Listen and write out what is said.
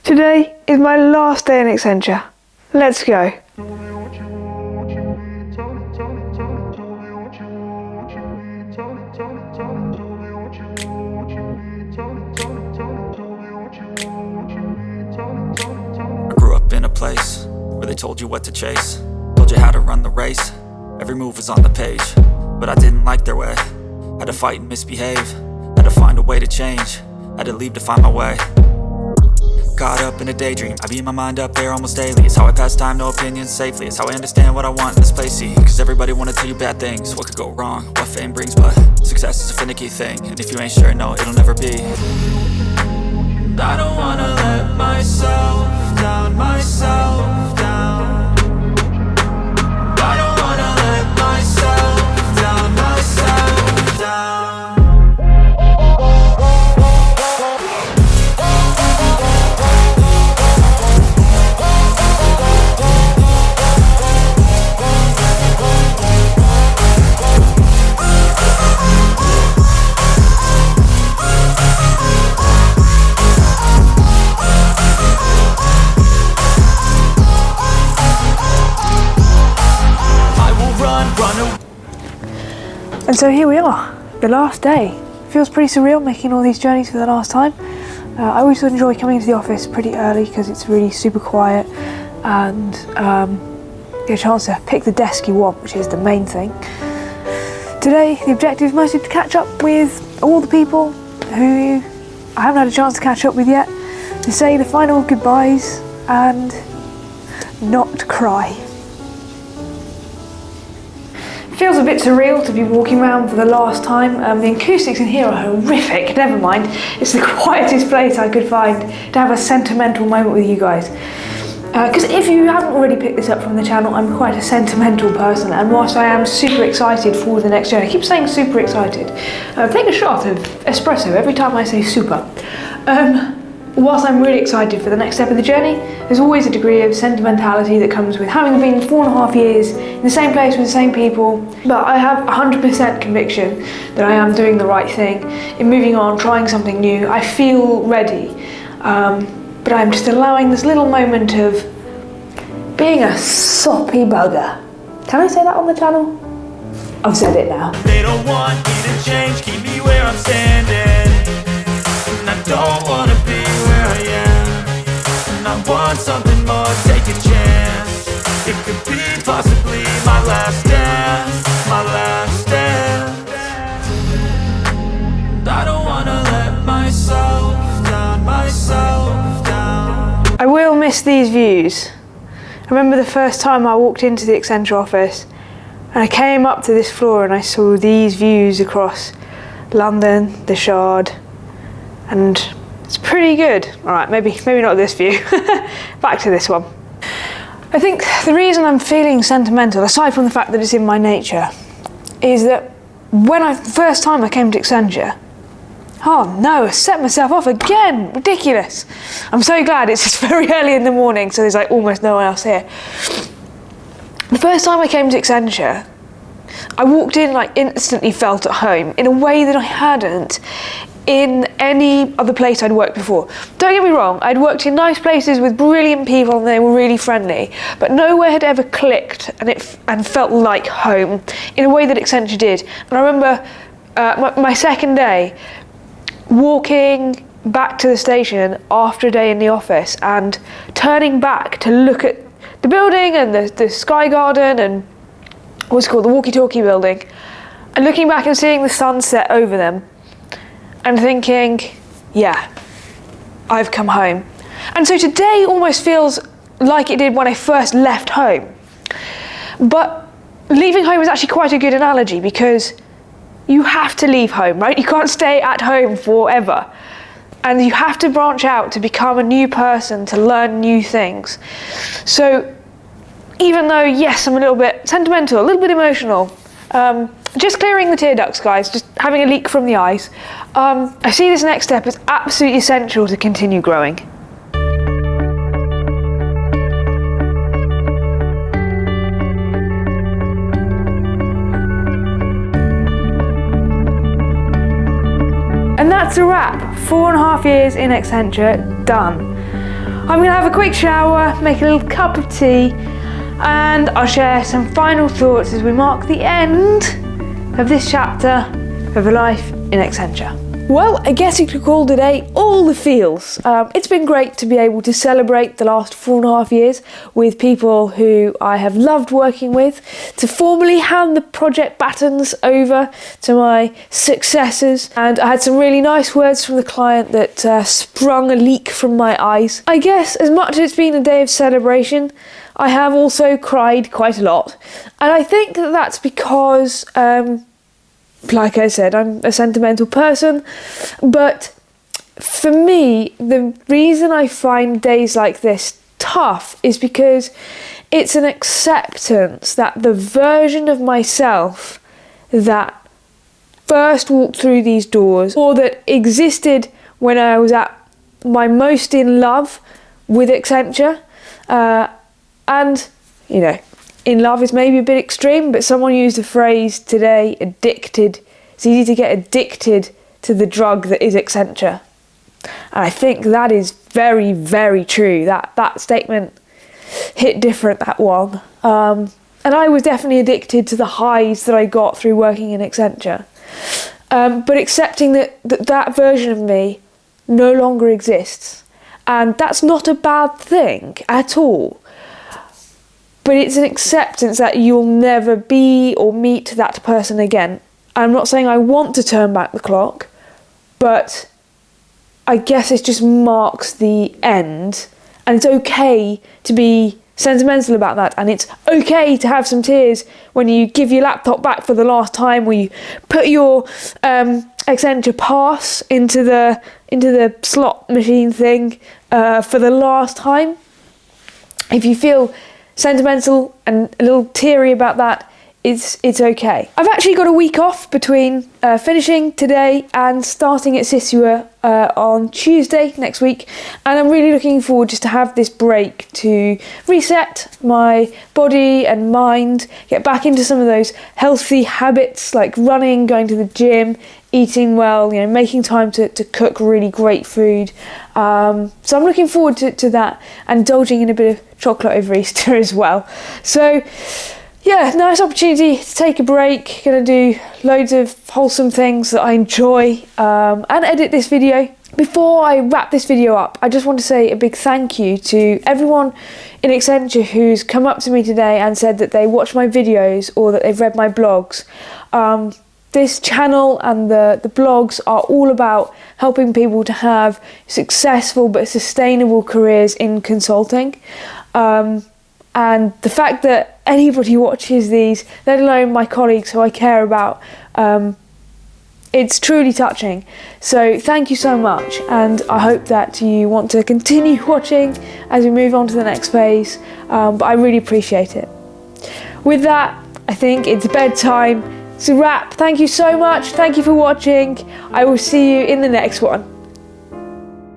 Today is my last day in Accenture. Let's go. I grew up in a place where they told you what to chase, told you how to run the race. Every move was on the page, but I didn't like their way. Had to fight and misbehave, had to find a way to change, had to leave to find my way. Caught up in a daydream, I beat my mind up there almost daily. It's how I pass time, no opinions safely. It's how I understand what I want in this place, see. Cause everybody wanna tell you bad things, what could go wrong, what fame brings. But success is a finicky thing, and if you ain't sure, no, it'll never be. I don't wanna let myself down, myself down. I don't wanna let myself down, myself down. And so here we are, the last day. Feels pretty surreal making all these journeys for the last time. I always enjoy coming into the office pretty early because it's really super quiet and get a chance to pick the desk you want, which is the main thing. Today, the objective is mostly to catch up with all the people who I haven't had a chance to catch up with yet, to say the final goodbyes and not cry. Feels a bit surreal to be walking around for the last time. The acoustics in here are horrific, never mind. It's the quietest place I could find to have a sentimental moment with you guys. Because if you haven't already picked this up from the channel, I'm quite a sentimental person, and whilst I am super excited for the next journey, I keep saying super excited. Take a shot of espresso every time I say super. Whilst I'm really excited for the next step of the journey, there's always a degree of sentimentality that comes with having been 4.5 years in the same place with the same people. But I have 100% conviction that I am doing the right thing in moving on, trying something new. I feel ready, but I'm just allowing this little moment of being a soppy bugger. Can I say that on the channel? I've said it now. They don't want me to change, keep me where I'm standing. And I don't wanna be where I am. And I want something more, take a chance. It could be possibly my last dance, my last dance. I don't wanna let myself down, myself down. I will miss these views. I remember the first time I walked into the Accenture office and I came up to this floor and I saw these views across London, the Shard, and it's pretty good. All right, maybe not this view. Back to this one. I think the reason I'm feeling sentimental, aside from the fact that it's in my nature, is that when the first time I came to Accenture, oh no, I set myself off again, ridiculous. I'm so glad it's just very early in the morning, so there's like almost no one else here. The first time I came to Accenture, I walked in and I instantly felt at home in a way that I hadn't in any other place I'd worked before. Don't get me wrong, I'd worked in nice places with brilliant people and they were really friendly, but nowhere had ever clicked and felt like home in a way that Accenture did. And I remember my second day, walking back to the station after a day in the office and turning back to look at the building and the Sky Garden and what's it called, the walkie-talkie building, and looking back and seeing the sunset over them and thinking, yeah, I've come home. And so today almost feels like it did when I first left home. But leaving home is actually quite a good analogy because you have to leave home, right? You can't stay at home forever. And you have to branch out to become a new person, to learn new things. So even though, yes, I'm a little bit sentimental, a little bit emotional, just clearing the tear ducts, guys, just having a leak from the eyes, I see this next step as absolutely essential to continue growing. And that's a wrap. 4.5 years in Accenture, done. I'm gonna have a quick shower, make a little cup of tea, and I'll share some final thoughts as we mark the end of this chapter of a life in Accenture. Well, I guess you could call today all the feels. It's been great to be able to celebrate the last 4.5 years with people who I have loved working with, to formally hand the project batons over to my successors, and I had some really nice words from the client that sprung a leak from my eyes. I guess as much as it's been a day of celebration, I have also cried quite a lot, and I think that that's because like I said, I'm a sentimental person, but for me, the reason I find days like this tough is because it's an acceptance that the version of myself that first walked through these doors, or that existed when I was at my most in love with Accenture, and, you know, in love is maybe a bit extreme, but someone used the phrase today, addicted. It's easy to get addicted to the drug that is Accenture. And I think that is very, very true. That statement hit different, that one. And I was definitely addicted to the highs that I got through working in Accenture. But accepting that version of me no longer exists. And that's not a bad thing at all. But it's an acceptance that you'll never be or meet that person again. I'm not saying I want to turn back the clock, but I guess it just marks the end. And it's okay to be sentimental about that. And it's okay to have some tears when you give your laptop back for the last time, or you put your Accenture pass into the slot machine thing for the last time. If you feel sentimental and a little teary about that, it's okay. I've actually got a week off between finishing today and starting at Sisua on Tuesday next week, and I'm really looking forward just to have this break to reset my body and mind, get back into some of those healthy habits like running, going to the gym, eating well, you know, making time to cook really great food. So I'm looking forward to that, and indulging in a bit of chocolate over Easter as well. So yeah, nice opportunity to take a break. Gonna do loads of wholesome things that I enjoy, and edit this video. Before I wrap this video up, I just want to say a big thank you to everyone in Accenture who's come up to me today and said that they watch my videos or that they've read my blogs. This channel and the blogs are all about helping people to have successful but sustainable careers in consulting. And the fact that anybody watches these, let alone my colleagues who I care about, it's truly touching. So thank you so much, and I hope that you want to continue watching as we move on to the next phase, but I really appreciate it. With that, I think it's bedtime. It's a wrap. Thank you so much. Thank you for watching. I will see you in the next one.